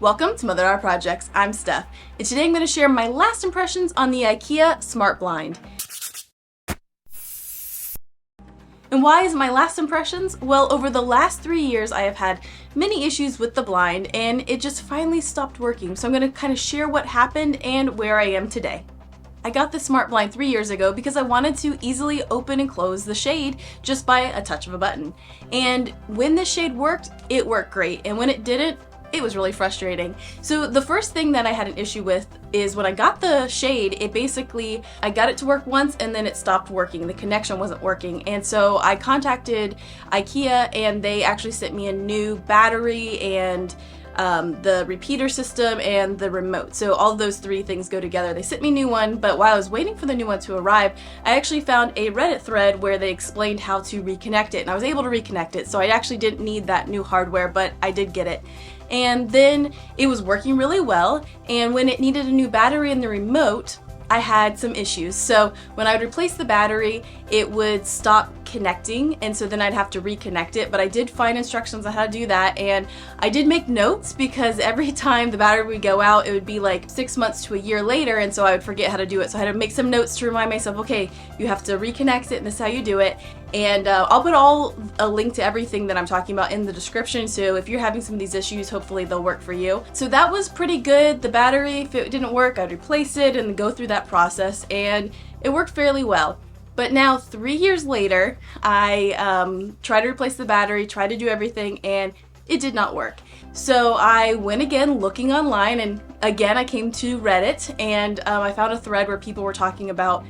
Welcome to Mother Daughter Projects. I'm Steph, and today I'm going to share my last impressions on the Ikea Smart Blind. And why is my last impressions? Well, over the last 3 years I have had many issues with the blind and it just finally stopped working. So I'm going to kind of share what happened and where I am today. I got the smart blind 3 years ago because I wanted to easily open and close the shade just by a touch of a button. And when the shade worked, it worked great. And when it didn't, it was really frustrating. So the first thing that I had an issue with is when I got the shade, I got it to work once and then it stopped working. The connection wasn't working. And so I contacted Ikea and they actually sent me a new battery and the repeater system and the remote. So all of those three things go together. They sent me a new one, but while I was waiting for the new one to arrive, I actually found a Reddit thread where they explained how to reconnect it, and I was able to reconnect it. So I actually didn't need that new hardware, but I did get it. And then it was working really well, and when it needed a new battery and the remote, I had some issues. So when I would replace the battery, it would stop connecting, and so then I'd have to reconnect it. But I did find instructions on how to do that, and I did make notes because every time the battery would go out, it would be like 6 months to a year later, and so I would forget how to do it. So I had to make some notes to remind myself, okay, you have to reconnect it, and this is how you do it. And I'll put a link to everything that I'm talking about in the description, so if you're having some of these issues, hopefully they'll work for you. So that was pretty good. The battery, if it didn't work, I'd replace it and go through that process, and it worked fairly well. But now 3 years later, I tried to replace the battery, tried to do everything, and it did not work. So I went again looking online, and again I came to Reddit, and I found a thread where people were talking about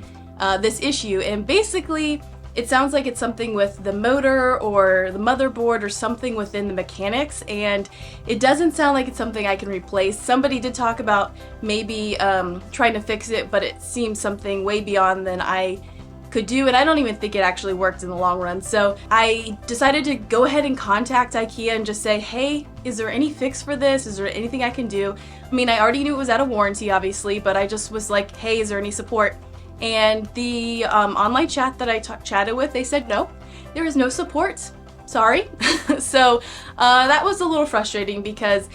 this issue, and basically it sounds like it's something with the motor or the motherboard or something within the mechanics, and it doesn't sound like it's something I can replace. Somebody did talk about maybe trying to fix it, but it seems something way beyond than I could do, and I don't even think it actually worked in the long run. So I decided to go ahead and contact Ikea and just say, hey, is there any fix for this? Is there anything I can do? I mean, I already knew it was out of warranty, obviously, but I just was like, hey, is there any support? And the online chat that I chatted with, they said, no, there is no support. Sorry. So that was a little frustrating because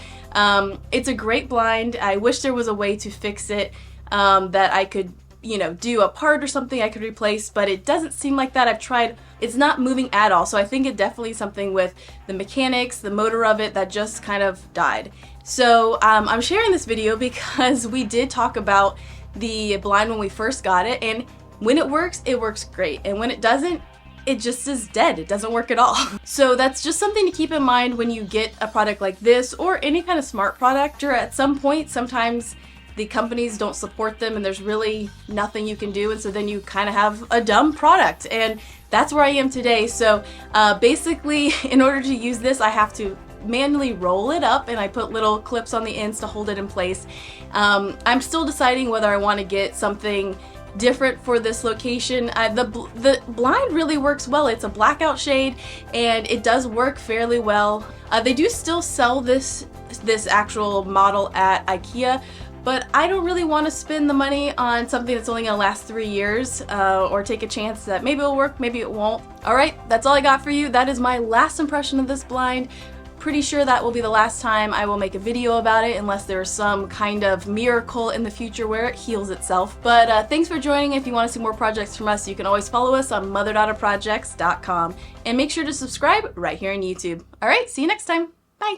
it's a great blind. I wish there was a way to fix it that I could, do a part or something I could replace, but it doesn't seem like that. I've tried. It's not moving at all. So I think it definitely is something with the mechanics, the motor of it that just kind of died. So I'm sharing this video because we did talk about the blind when we first got it, and when it works great, and when it doesn't, it just is dead. It doesn't work at all. So that's just something to keep in mind when you get a product like this or any kind of smart product, or at some point sometimes the companies don't support them and there's really nothing you can do, and so then you kind of have a dumb product, and that's where I am today. So basically, in order to use this, I have to manually roll it up, and I put little clips on the ends to hold it in place. I'm still deciding whether I want to get something different for this location. The blind really works well. It's a blackout shade and it does work fairly well. They do still sell this actual model at Ikea, but I don't really want to spend the money on something that's only gonna last 3 years, or take a chance that maybe it'll work, maybe it won't. Alright, that's all I got for you. That is my last impression of this blind. Pretty sure that will be the last time I will make a video about it, unless there's some kind of miracle in the future where it heals itself. But thanks for joining. If you want to see more projects from us, you can always follow us on motherdaughterprojects.com, and make sure to subscribe right here on YouTube. Alright, see you next time. Bye!